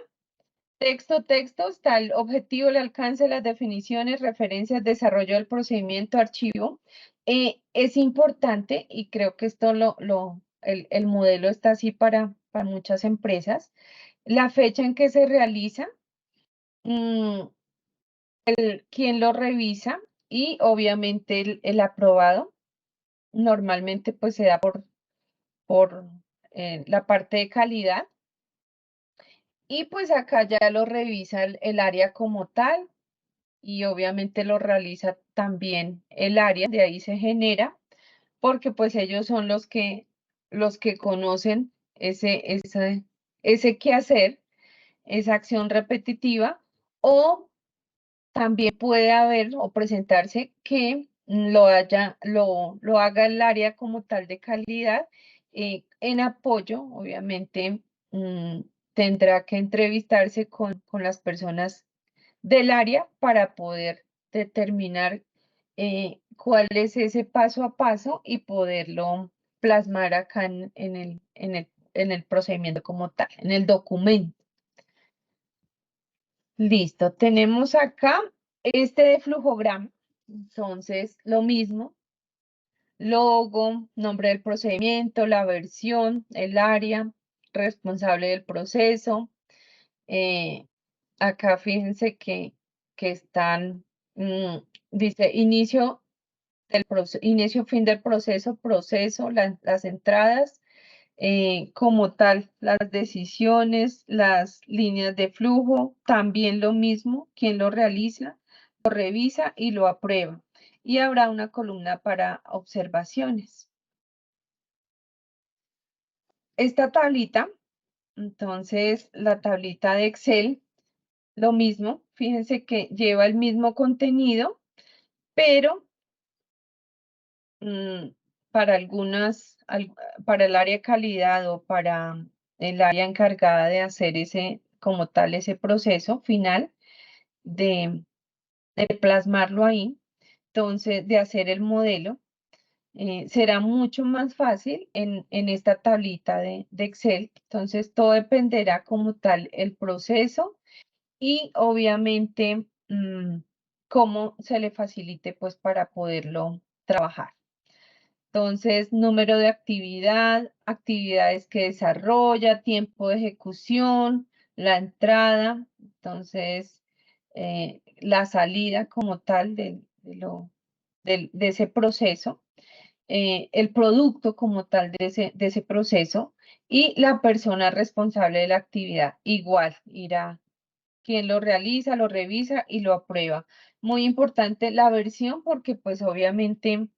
texto, está el objetivo, el alcance, las definiciones, referencias, desarrollo del procedimiento, archivo. Es importante y creo que esto el modelo está así para muchas empresas. La fecha en que se realiza. mm, Quién lo revisa y obviamente el aprobado normalmente pues se da por la parte de calidad y pues acá ya lo revisa el área como tal y obviamente lo realiza también el área, de ahí se genera porque pues ellos son los que conocen ese quehacer, esa acción repetitiva o también puede haber o presentarse que lo haga el área como tal de calidad. En apoyo, obviamente, tendrá que entrevistarse con las personas del área para poder determinar cuál es ese paso a paso y poderlo plasmar acá en el procedimiento como tal, en el documento. Listo, tenemos acá este de flujograma, entonces lo mismo, logo, nombre del procedimiento, la versión, el área, responsable del proceso. Acá fíjense que están, dice inicio, fin del proceso, las entradas, como tal, las decisiones, las líneas de flujo, también lo mismo, quien lo realiza, lo revisa y lo aprueba. Y habrá una columna para observaciones. Esta tablita, entonces, la tablita de Excel, lo mismo, fíjense que lleva el mismo contenido, pero mm, para para el área de calidad o para el área encargada de hacer como tal, ese proceso final de, de plasmarlo ahí, entonces de hacer el modelo, será mucho más fácil en esta tablita de Excel. Entonces todo dependerá como tal el proceso y obviamente cómo se le facilite pues para poderlo trabajar. Entonces, número de actividad, actividades que desarrolla, tiempo de ejecución, la entrada, entonces la salida como tal de ese proceso, el producto como tal de ese proceso y la persona responsable de la actividad. Igual, irá quien lo realiza, lo revisa y lo aprueba. Muy importante la versión porque pues obviamente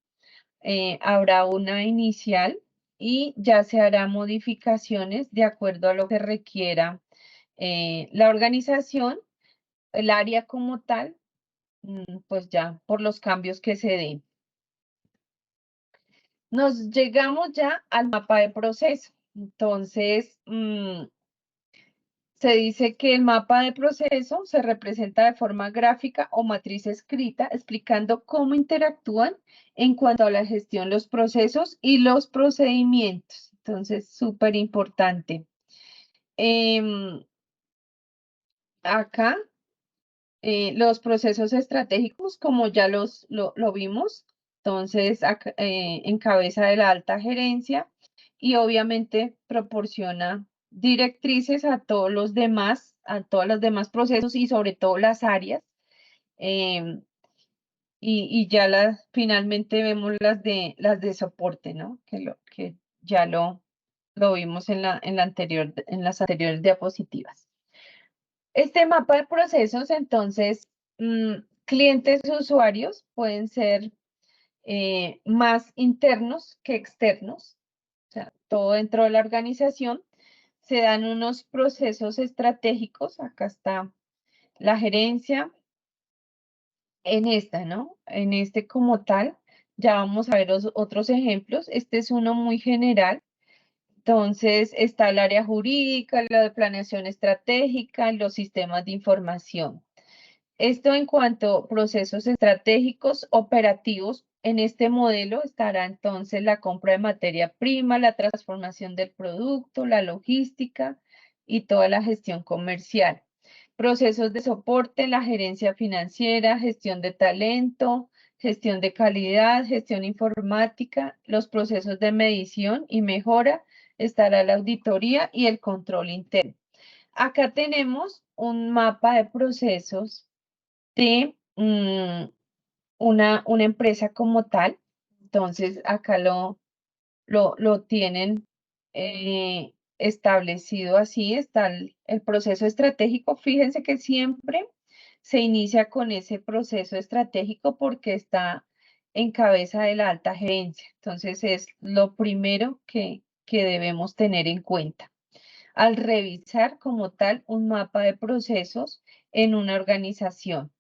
habrá una inicial y ya se hará modificaciones de acuerdo a lo que requiera la organización, el área como tal, pues ya por los cambios que se den. Nos llegamos ya al mapa de proceso. Entonces, se dice que el mapa de proceso se representa de forma gráfica o matriz escrita, explicando cómo interactúan en cuanto a la gestión, los procesos y los procedimientos. Entonces, súper importante. Acá, los procesos estratégicos, como ya lo vimos, entonces, en cabeza de la alta gerencia y obviamente proporciona directrices a todos los demás, a todos los demás procesos y sobre todo las áreas. Y ya finalmente vemos las de soporte, ¿no? Que ya lo vimos en las anteriores diapositivas. Este mapa de procesos, entonces, clientes usuarios pueden ser más internos que externos, o sea, todo dentro de la organización. Se dan unos procesos estratégicos, acá está la gerencia, en esta, ¿no? En este como tal, ya vamos a ver otros ejemplos. Este es uno muy general. Entonces, está el área jurídica, la de planeación estratégica, los sistemas de información. Esto en cuanto a procesos estratégicos operativos, en este modelo estará entonces la compra de materia prima, la transformación del producto, la logística y toda la gestión comercial. Procesos de soporte, la gerencia financiera, gestión de talento, gestión de calidad, gestión informática, los procesos de medición y mejora, estará la auditoría y el control interno. Acá tenemos un mapa de procesos de una empresa como tal. Entonces, acá lo tienen establecido así, está el proceso estratégico. Fíjense que siempre se inicia con ese proceso estratégico porque está en cabeza de la alta gerencia. Entonces, es lo primero que debemos tener en cuenta al revisar como tal un mapa de procesos en una organización.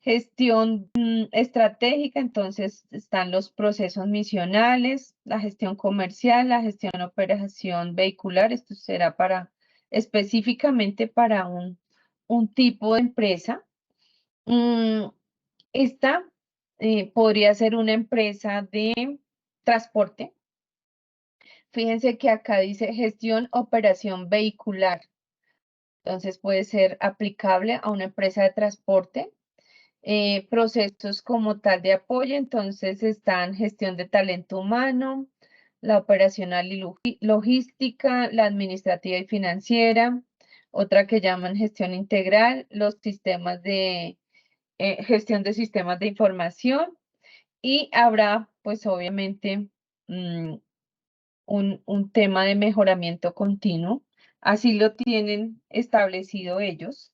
Gestión estratégica, entonces están los procesos misionales, la gestión comercial, la gestión operación vehicular. Esto será específicamente para un tipo de empresa. Esta podría ser una empresa de transporte. Fíjense que acá dice gestión operación vehicular. Entonces puede ser aplicable a una empresa de transporte. Procesos como tal de apoyo, entonces están gestión de talento humano, la operacional y logística, la administrativa y financiera, otra que llaman gestión integral, los sistemas de gestión de sistemas de información y habrá pues obviamente un tema de mejoramiento continuo. Así lo tienen establecido ellos.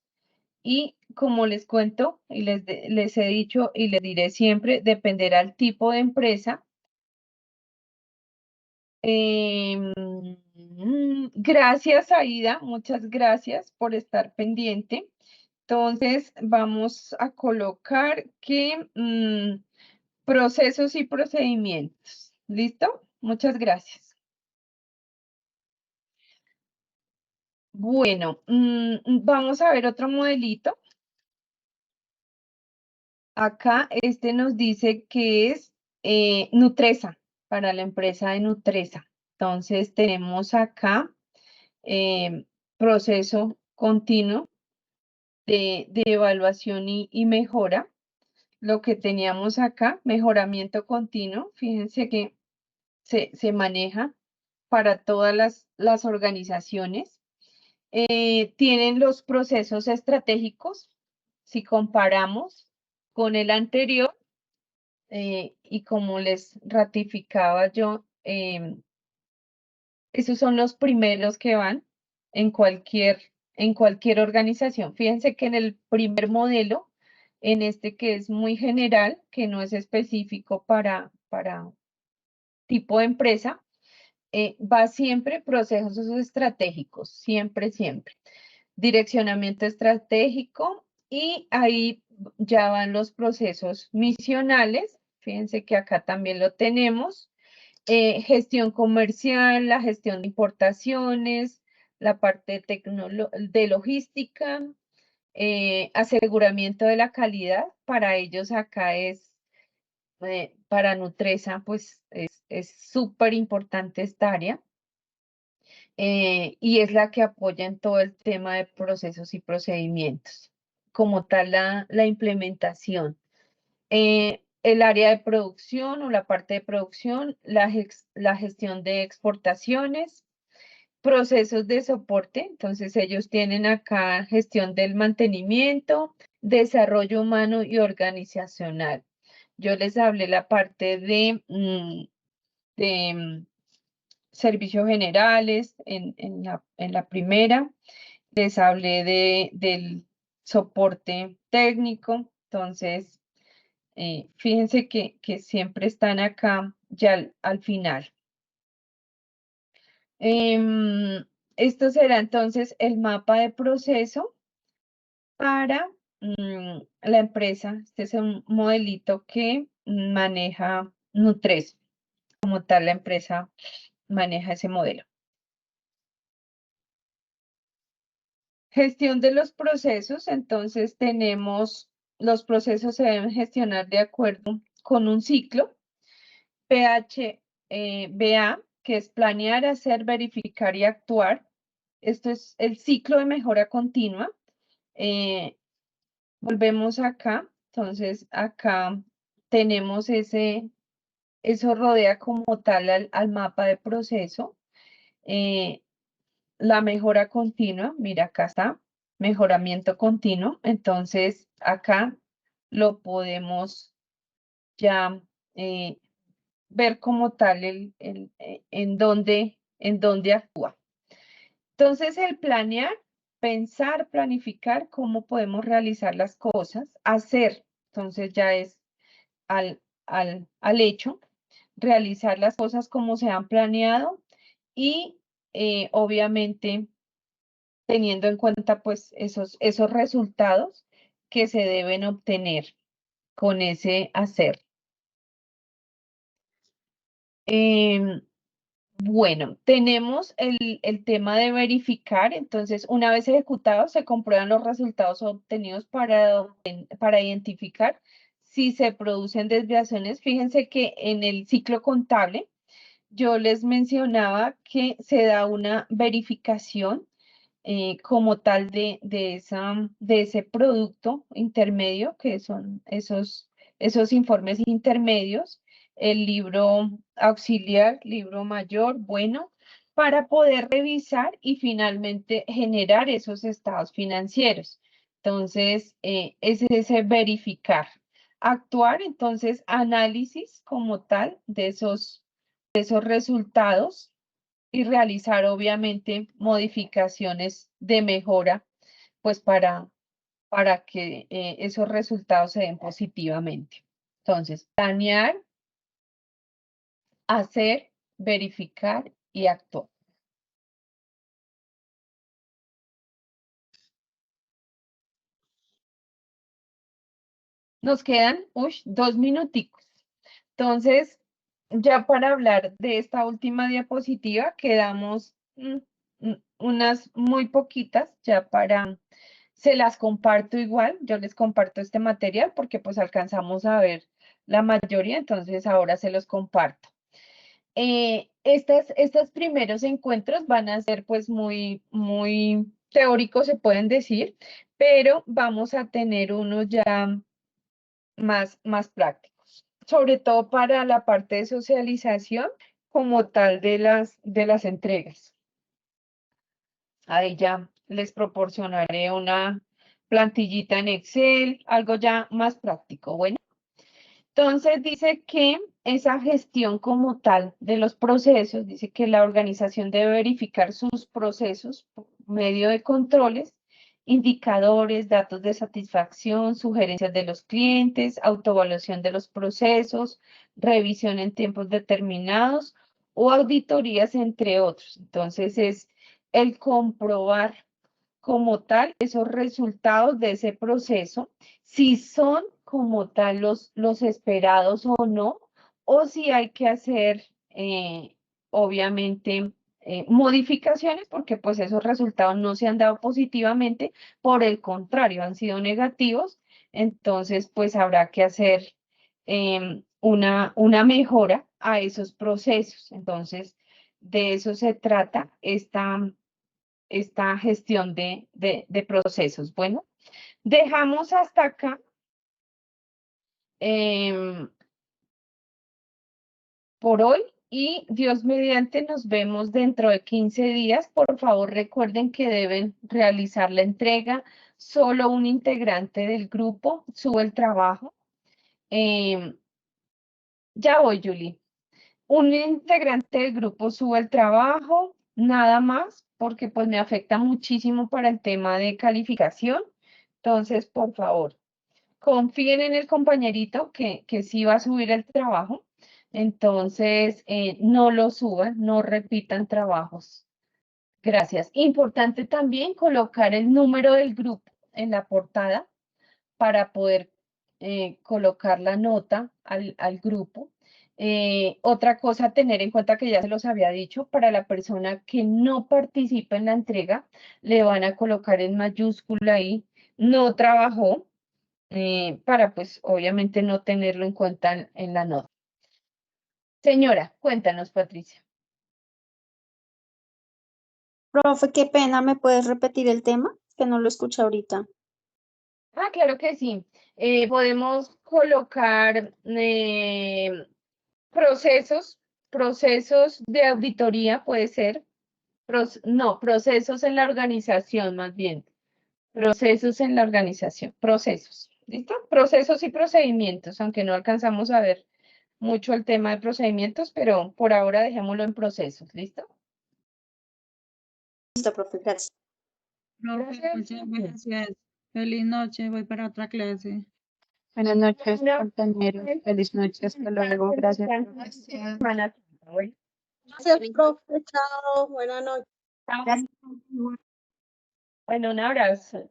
Y como les cuento y les he dicho y les diré siempre, dependerá el tipo de empresa. Gracias, Aida, muchas gracias por estar pendiente. Entonces, vamos a colocar que procesos y procedimientos. ¿Listo? Muchas gracias. Bueno, vamos a ver otro modelito. Acá este nos dice que es Nutresa, para la empresa de Nutresa. Entonces tenemos acá proceso continuo de evaluación y mejora. Lo que teníamos acá, mejoramiento continuo, fíjense que se maneja para todas las organizaciones. Tienen los procesos estratégicos, si comparamos con el anterior, y como les ratificaba yo, esos son los primeros que van en cualquier organización. Fíjense que en el primer modelo, en este que es muy general, que no es específico para tipo de empresa, va siempre procesos estratégicos, siempre, siempre. Direccionamiento estratégico y ahí ya van los procesos misionales. Fíjense que acá también lo tenemos. Gestión comercial, la gestión de importaciones, la parte de logística, aseguramiento de la calidad. Para ellos acá para Nutresa, pues es súper importante esta área. Y es la que apoya en todo el tema de procesos y procedimientos, como tal la implementación. El área de producción o la parte de producción, la gestión de exportaciones, procesos de soporte, entonces ellos tienen acá gestión del mantenimiento, desarrollo humano y organizacional. Yo les hablé la parte de servicios generales en la primera, les hablé del soporte técnico, entonces fíjense que siempre están acá ya al final. Esto será entonces el mapa de proceso para la empresa, este es un modelito que maneja Nutreso, como tal la empresa maneja ese modelo. Gestión de los procesos, entonces tenemos, los procesos se deben gestionar de acuerdo con un ciclo, PHBA, que es planear, hacer, verificar y actuar. Esto es el ciclo de mejora continua. Volvemos acá, entonces acá tenemos eso rodea como tal al mapa de proceso. La mejora continua, mira, acá está, mejoramiento continuo. Entonces, acá lo podemos ya ver como tal en dónde actúa. Entonces, el planear, pensar, planificar cómo podemos realizar las cosas, hacer, entonces ya es al hecho, realizar las cosas como se han planeado y obviamente teniendo en cuenta pues esos resultados que se deben obtener con ese hacer. Bueno, tenemos el tema de verificar, entonces una vez ejecutado se comprueban los resultados obtenidos para identificar si se producen desviaciones. Fíjense que en el ciclo contable yo les mencionaba que se da una verificación como tal de ese producto intermedio, que son esos informes intermedios, el libro auxiliar, libro mayor, bueno, para poder revisar y finalmente generar esos estados financieros. Entonces, es ese verificar. Actuar, entonces, análisis como tal de esos resultados y realizar obviamente modificaciones de mejora, pues para que esos resultados se den positivamente. Entonces, planear, hacer, verificar y actuar. Nos quedan 2 minuticos. Entonces, ya para hablar de esta última diapositiva, quedamos unas muy poquitas ya se las comparto igual, yo les comparto este material porque pues alcanzamos a ver la mayoría, entonces ahora se los comparto. Estos primeros encuentros van a ser pues muy teóricos, se pueden decir, pero vamos a tener unos ya más prácticos, sobre todo para la parte de socialización como tal de las entregas. Ahí ya les proporcionaré una plantillita en Excel, algo ya más práctico. Bueno, entonces dice que esa gestión como tal de los procesos, dice que la organización debe verificar sus procesos por medio de controles, indicadores, datos de satisfacción, sugerencias de los clientes, autoevaluación de los procesos, revisión en tiempos determinados o auditorías, entre otros. Entonces es el comprobar como tal esos resultados de ese proceso, si son como tal los esperados o no, o si hay que hacer, obviamente, modificaciones, porque pues esos resultados no se han dado positivamente, por el contrario, han sido negativos, entonces pues habrá que hacer una mejora a esos procesos. Entonces, de eso se trata esta gestión de procesos. Bueno, dejamos hasta acá. Por hoy y Dios mediante nos vemos dentro de 15 días. Por favor, recuerden que deben realizar la entrega. Solo un integrante del grupo sube el trabajo. Ya voy, Julie. Un integrante del grupo sube el trabajo, nada más, porque pues me afecta muchísimo para el tema de calificación. Entonces, por favor, confíen en el compañerito que sí va a subir el trabajo. Entonces, no lo suban, no repitan trabajos. Gracias. Importante también colocar el número del grupo en la portada para poder colocar la nota al grupo. Otra cosa a tener en cuenta que ya se los había dicho, para la persona que no participa en la entrega, le van a colocar en mayúscula ahí, no trabajó, para pues obviamente no tenerlo en cuenta en la nota. Señora, cuéntanos, Patricia. Profe, qué pena, ¿me puedes repetir el tema? Que no lo escuché ahorita. Ah, claro que sí. Podemos colocar procesos de auditoría, puede ser. No, procesos en la organización, más bien. Procesos en la organización. Procesos. ¿Listo? Procesos y procedimientos, aunque no alcanzamos a ver mucho el tema de procedimientos, pero por ahora dejémoslo en procesos. ¿Listo? Listo, profe, gracias. Profe, Gracias. muchas gracias. Feliz noche, voy para otra clase. Buenas noches, Bueno, compañeros. Feliz noche. Hasta luego. Gracias. Semana. Gracias, profe. Chao. Buenas noches. Bueno, un abrazo.